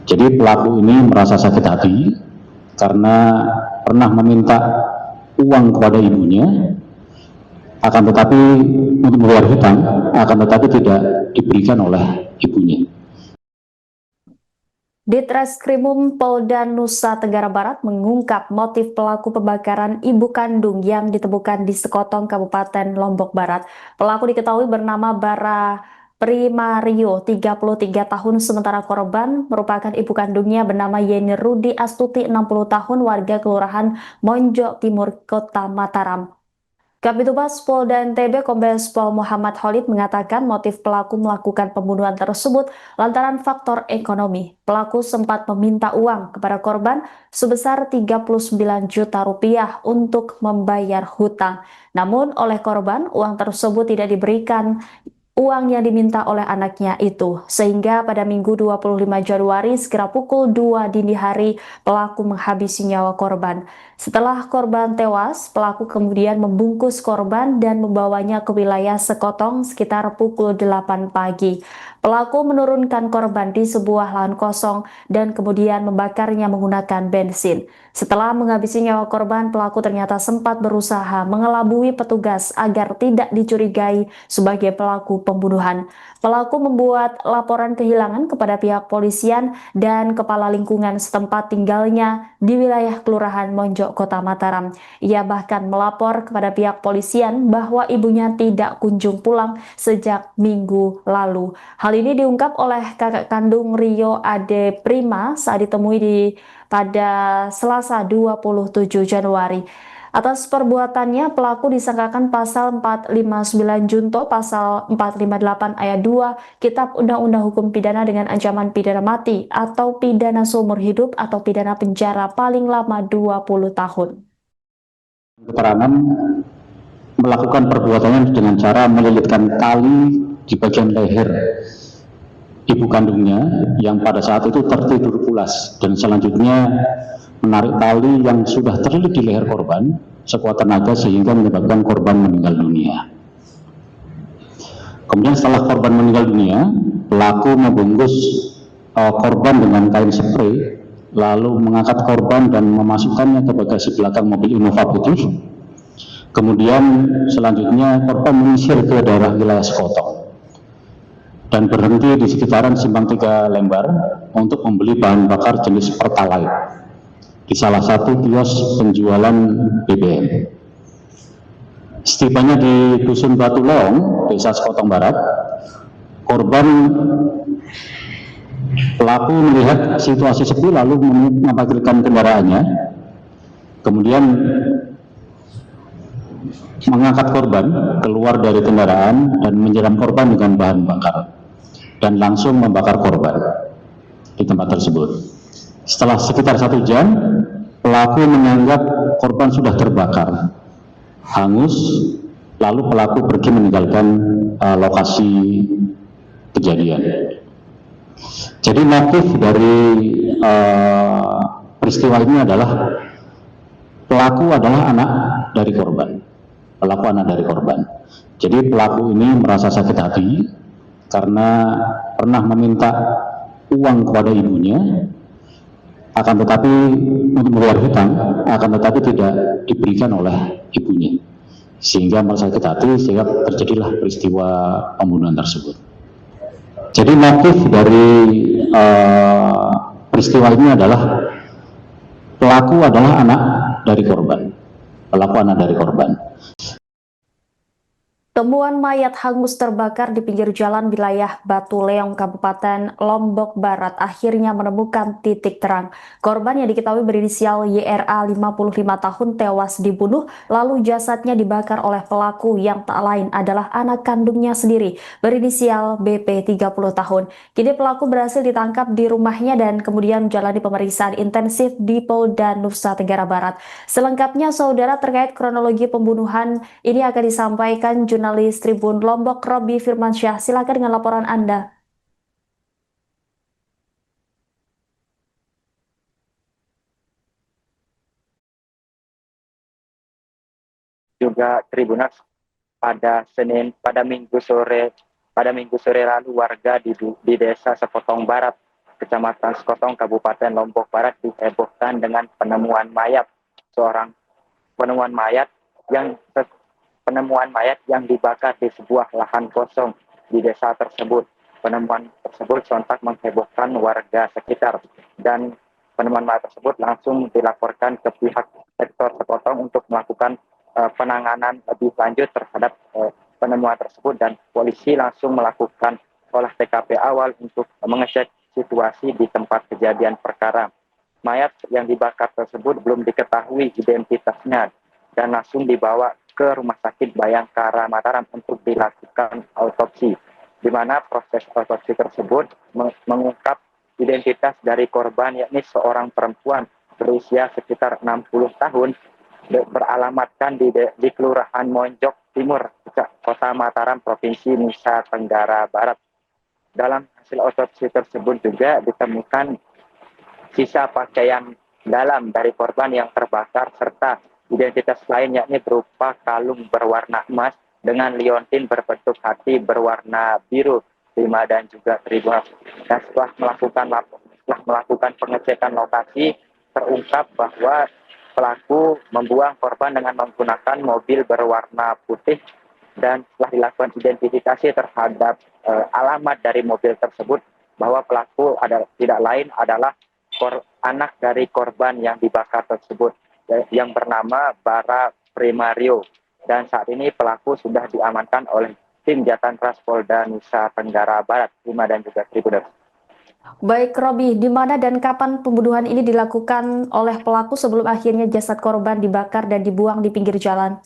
Jadi pelaku ini merasa sakit hati karena pernah meminta uang kepada ibunya, akan tetapi untuk membayar hutang, akan tetapi tidak diberikan oleh ibunya. Ditreskrimum Polda Nusa Tenggara Barat mengungkap motif pelaku pembakaran ibu kandung yang ditemukan di Sekotong, Kabupaten Lombok Barat. Pelaku diketahui bernama Bara Primario, 33 tahun, sementara korban merupakan ibu kandungnya bernama Yeni Rudi Astuti, 60 tahun, warga Kelurahan Monjok Timur, Kota Mataram. Kabitumas Polda NTB Kombes Pol Muhammad Khalid mengatakan motif pelaku melakukan pembunuhan tersebut lantaran faktor ekonomi. Pelaku sempat meminta uang kepada korban sebesar 39 juta rupiah untuk membayar hutang. Namun oleh korban, uang tersebut tidak diberikan uang yang diminta oleh anaknya itu. Sehingga pada Minggu 25 Januari sekira pukul 2 dini hari pelaku menghabisi nyawa korban. Setelah korban tewas, pelaku kemudian membungkus korban dan membawanya ke wilayah Sekotong sekitar pukul 8 pagi. Pelaku menurunkan korban di sebuah lahan kosong dan kemudian membakarnya menggunakan bensin. Setelah menghabisi nyawa korban, pelaku ternyata sempat berusaha mengelabui petugas agar tidak dicurigai sebagai pelaku pembunuhan. Pelaku membuat laporan kehilangan kepada pihak polisian dan kepala lingkungan setempat tinggalnya di wilayah Kelurahan Monjok, Kota Mataram. Ia bahkan melapor kepada pihak polisian bahwa ibunya tidak kunjung pulang sejak minggu lalu. Hal ini diungkap oleh kakak kandung Rio Ade Prima saat ditemui pada Selasa 27 Januari. Atas perbuatannya, pelaku disangkakan pasal 459 Junto, pasal 458 ayat 2 Kitab Undang-Undang Hukum Pidana dengan ancaman pidana mati atau pidana seumur hidup atau pidana penjara paling lama 20 tahun. Keterangan melakukan perbuatannya dengan cara melilitkan tali di bagian leher ibu kandungnya yang pada saat itu tertidur pulas, dan selanjutnya menarik tali yang sudah terlilit di leher korban sekuat tenaga sehingga menyebabkan korban meninggal dunia. Kemudian setelah korban meninggal dunia, pelaku membungkus korban dengan kain spray, lalu mengangkat korban dan memasukkannya ke bagasi belakang mobil Innova Putih. Kemudian selanjutnya korban menyisir ke daerah wilayah Sekotong dan berhenti di sekitaran Simpang 3 Lembar untuk membeli bahan bakar jenis Pertalite di salah satu kios penjualan BBM. Setibanya di Dusun Batu Leong, Desa Sekotong Barat, pelaku melihat situasi sepi lalu memarkirkan kendaraannya, kemudian mengangkat korban keluar dari kendaraan dan menyiram korban dengan bahan bakar dan langsung membakar korban di tempat tersebut. Setelah sekitar 1 jam, pelaku menganggap korban sudah terbakar, hangus, lalu pelaku pergi meninggalkan lokasi kejadian. Jadi motif dari peristiwa ini adalah pelaku adalah anak dari korban. Pelaku anak dari korban. Jadi pelaku ini merasa sakit hati karena pernah meminta uang kepada ibunya, akan tetapi untuk membayar hutang, akan tetapi tidak diberikan oleh ibunya, sehingga merasa sakit hati, sehingga terjadilah peristiwa pembunuhan tersebut. Jadi motif dari peristiwa ini adalah pelaku adalah anak dari korban. Pelaku anak dari korban. Temuan mayat hangus terbakar di pinggir jalan wilayah Batu Leong, Kabupaten Lombok Barat akhirnya menemukan titik terang. Korban yang diketahui berinisial YRA 55 tahun tewas dibunuh, lalu jasadnya dibakar oleh pelaku yang tak lain adalah anak kandungnya sendiri berinisial BP 30 tahun. Kini pelaku berhasil ditangkap di rumahnya dan kemudian menjalani pemeriksaan intensif di Polda Nusa Tenggara Barat. Selengkapnya saudara terkait kronologi pembunuhan ini akan disampaikan jurnalis Tribun Lombok Robi Firmansyah. Silakan dengan laporan Anda. Juga Tribunas pada Minggu sore lalu warga di Desa Sekotong Barat, Kecamatan Sekotong, Kabupaten Lombok Barat dihebohkan dengan penemuan mayat penemuan mayat yang dibakar di sebuah lahan kosong di desa tersebut. Penemuan tersebut sontak menghebohkan warga sekitar dan penemuan mayat tersebut langsung dilaporkan ke pihak sektor Sekotong untuk melakukan penanganan lebih lanjut terhadap penemuan tersebut, dan polisi langsung melakukan olah TKP awal untuk mengecek situasi di tempat kejadian perkara. Mayat yang dibakar tersebut belum diketahui identitasnya dan langsung dibawa ke Rumah Sakit Bayangkara Mataram untuk dilakukan autopsi, di mana proses autopsi tersebut mengungkap identitas dari korban, yakni seorang perempuan berusia sekitar 60 tahun, beralamatkan di Kelurahan Monjok Timur, Kota Mataram, Provinsi Nusa Tenggara Barat. Dalam hasil autopsi tersebut juga ditemukan sisa pakaian dalam dari korban yang terbakar serta identitas lain, yakni berupa kalung berwarna emas dengan liontin berbentuk hati berwarna biru, Prima dan juga Tribun. Dan setelah melakukan pengecekan lokasi, terungkap bahwa pelaku membuang korban dengan menggunakan mobil berwarna putih, dan setelah dilakukan identifikasi terhadap alamat dari mobil tersebut, bahwa pelaku tidak lain adalah anak dari korban yang dibakar tersebut, yang bernama Bara Primario. Dan saat ini pelaku sudah diamankan oleh tim Jatantras Polda Nusa Tenggara Barat, Prima dan juga Tribuners. Baik, Robi, di mana dan kapan pembunuhan ini dilakukan oleh pelaku sebelum akhirnya jasad korban dibakar dan dibuang di pinggir jalan?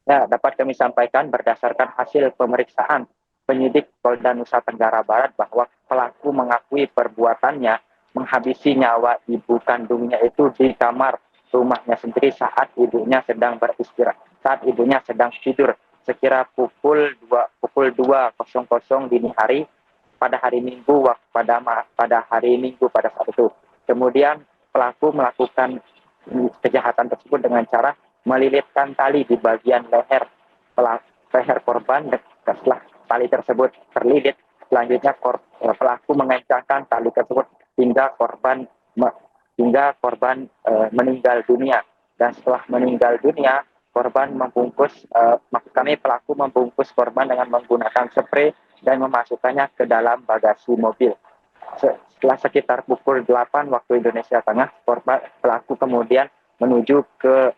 Ya, dapat kami sampaikan berdasarkan hasil pemeriksaan penyidik Polda Nusa Tenggara Barat bahwa pelaku mengakui perbuatannya menghabisi nyawa ibu kandungnya itu di kamar rumahnya sendiri saat ibunya sedang beristirahat, saat ibunya sedang tidur sekira pukul 2.00 dini hari pada hari Minggu pada saat itu. Kemudian pelaku melakukan kejahatan tersebut dengan cara melilitkan tali di bagian leher korban. Setelah tali tersebut terlilit, selanjutnya pelaku mengencangkan tali tersebut hingga korban meninggal dunia. Dan setelah meninggal dunia, pelaku membungkus korban dengan menggunakan spray dan memasukkannya ke dalam bagasi mobil. Setelah sekitar pukul 8 waktu Indonesia Tengah, pelaku kemudian menuju ke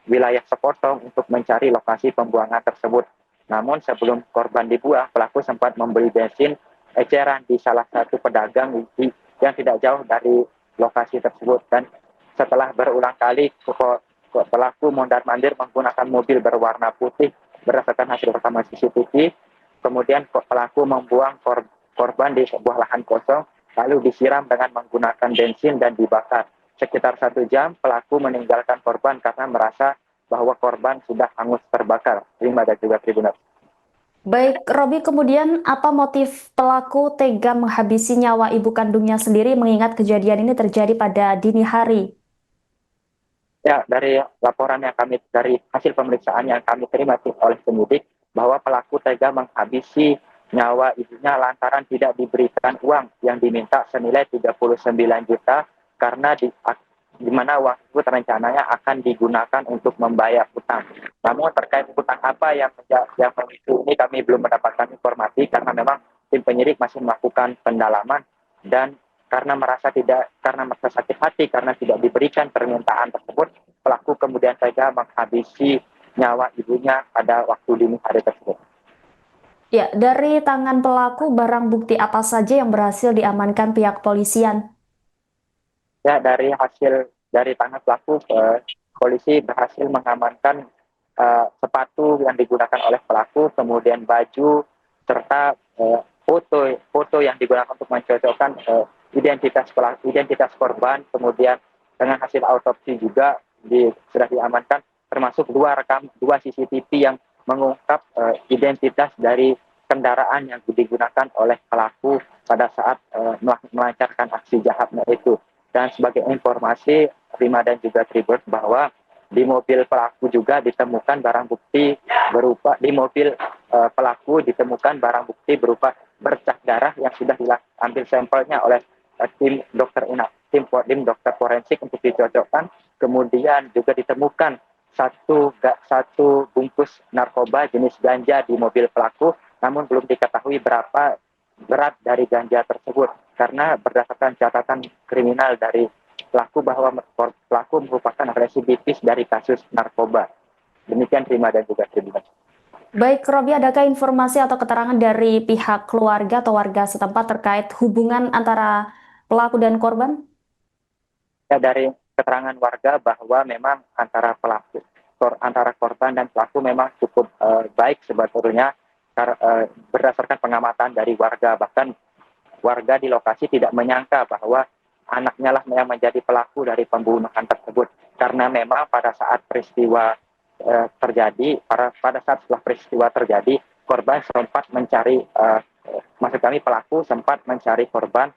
wilayah Sekotong untuk mencari lokasi pembuangan tersebut. Namun sebelum korban dibuang, pelaku sempat membeli bensin eceran di salah satu pedagang yang tidak jauh dari lokasi tersebut. Dan setelah berulang kali pelaku mondar-mandir menggunakan mobil berwarna putih berdasarkan hasil rekaman CCTV, kemudian pelaku membuang korban di sebuah lahan kosong, lalu disiram dengan menggunakan bensin dan dibakar. Sekitar 1 jam pelaku meninggalkan korban karena merasa bahwa korban sudah hangus terbakar. Prima dan juga Tribuners. Baik, Robi, kemudian apa motif pelaku tega menghabisi nyawa ibu kandungnya sendiri mengingat kejadian ini terjadi pada dini hari? Ya, dari hasil pemeriksaan yang kami terima oleh penyidik, bahwa pelaku tega menghabisi nyawa ibunya lantaran tidak diberikan uang yang diminta senilai 39 juta, karena di mana uang itu rencananya akan digunakan untuk membayar hutang. Namun terkait hutang apa yang memicu ini kami belum mendapatkan informasi, karena memang tim penyidik masih melakukan pendalaman, dan karena merasa sakit hati karena tidak diberikan permintaan tersebut, pelaku kemudian tega menghabisi nyawa ibunya pada waktu dini hari tersebut. Ya, dari tangan pelaku barang bukti apa saja yang berhasil diamankan pihak polisian? Ya, dari tangan pelaku, polisi berhasil mengamankan sepatu yang digunakan oleh pelaku, kemudian baju, serta foto yang digunakan untuk mencocokkan identitas korban. Kemudian dengan hasil autopsi juga sudah diamankan, termasuk dua CCTV yang mengungkap identitas dari kendaraan yang digunakan oleh pelaku pada saat melancarkan aksi jahatnya itu. Dan sebagai informasi, Prima dan juga Tribun, bahwa Di mobil pelaku juga ditemukan barang bukti berupa bercak darah yang sudah diambil sampelnya oleh tim dokter forensik untuk dicocokkan. Kemudian juga ditemukan satu bungkus narkoba jenis ganja di mobil pelaku, namun belum diketahui berapa berat dari ganja tersebut karena berdasarkan catatan kriminal dari pelaku bahwa pelaku merupakan residivis dari kasus narkoba. Demikian Prima dan juga Tribun. Baik, Robi, adakah informasi atau keterangan dari pihak keluarga atau warga setempat terkait hubungan antara pelaku dan korban? Ya, dari keterangan warga bahwa memang antara korban dan pelaku memang cukup baik sebetulnya berdasarkan pengamatan dari warga. Bahkan warga di lokasi tidak menyangka bahwa anaknya lah yang menjadi pelaku dari pembunuhan tersebut, karena memang pada saat peristiwa setelah peristiwa terjadi, korban sempat mencari pelaku sempat mencari korban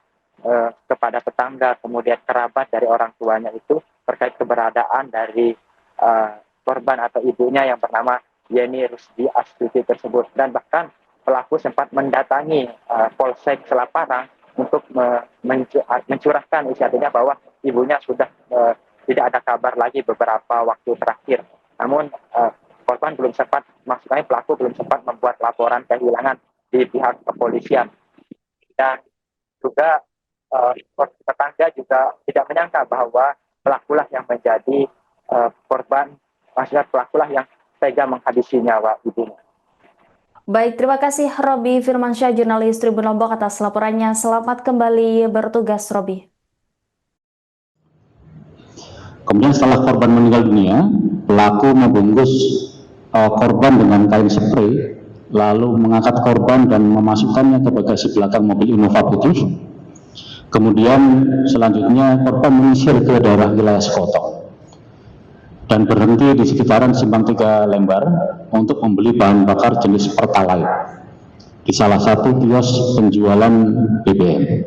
kepada tetangga, kemudian kerabat dari orang tuanya itu terkait keberadaan dari korban atau ibunya yang bernama Yeni Rusdi Astuti tersebut, dan bahkan pelaku sempat mendatangi Polsek Selaparang untuk mencurahkan isi hatinya bahwa ibunya sudah tidak ada kabar lagi beberapa waktu terakhir. Namun pelaku belum sempat membuat laporan kehilangan di pihak kepolisian, dan juga tetangga juga tidak menyangka bahwa pelakulah yang menjadi pelakulah yang tega menghabisi nyawa ibunya. Baik, terima kasih Robi Firmansyah, jurnalis Tribun Lombok atas laporannya. Selamat kembali bertugas, Robi. Kemudian setelah korban meninggal dunia, pelaku membungkus korban dengan kain spray, lalu mengangkat korban dan memasukkannya ke bagasi belakang mobil Innova putih. Kemudian selanjutnya korban menyisir ke daerah wilayah Sekotong dan berhenti di sekitaran Simpang 3 Lembar untuk membeli bahan bakar jenis Pertalite di salah satu kios penjualan BBM.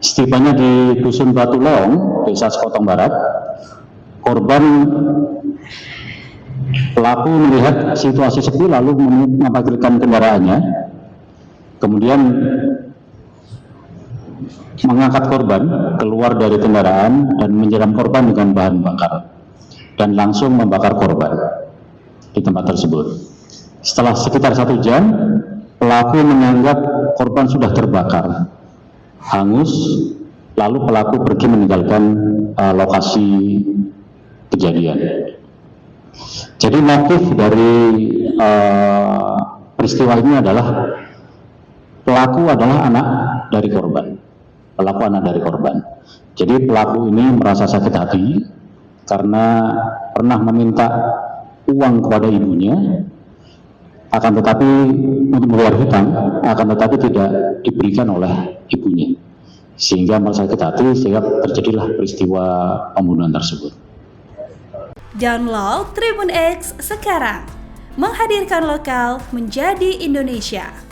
Setibanya di Dusun Batu Leong, Desa Sekotong Barat, pelaku melihat situasi sepi lalu memarkirkan kendaraannya, kemudian mengangkat korban keluar dari kendaraan dan menyiram korban dengan bahan bakar dan langsung membakar korban di tempat tersebut. Setelah sekitar 1 jam, pelaku menganggap korban sudah terbakar hangus, lalu pelaku pergi meninggalkan lokasi kejadian. Jadi motif dari peristiwa ini adalah pelaku adalah anak dari korban. Jadi pelaku ini merasa sakit hati karena pernah meminta uang kepada ibunya, akan tetapi untuk membayar hutang, akan tetapi tidak diberikan oleh ibunya, sehingga merasa sakit hati sehingga terjadilah peristiwa pembunuhan tersebut. Download Tribun X sekarang, menghadirkan lokal menjadi Indonesia.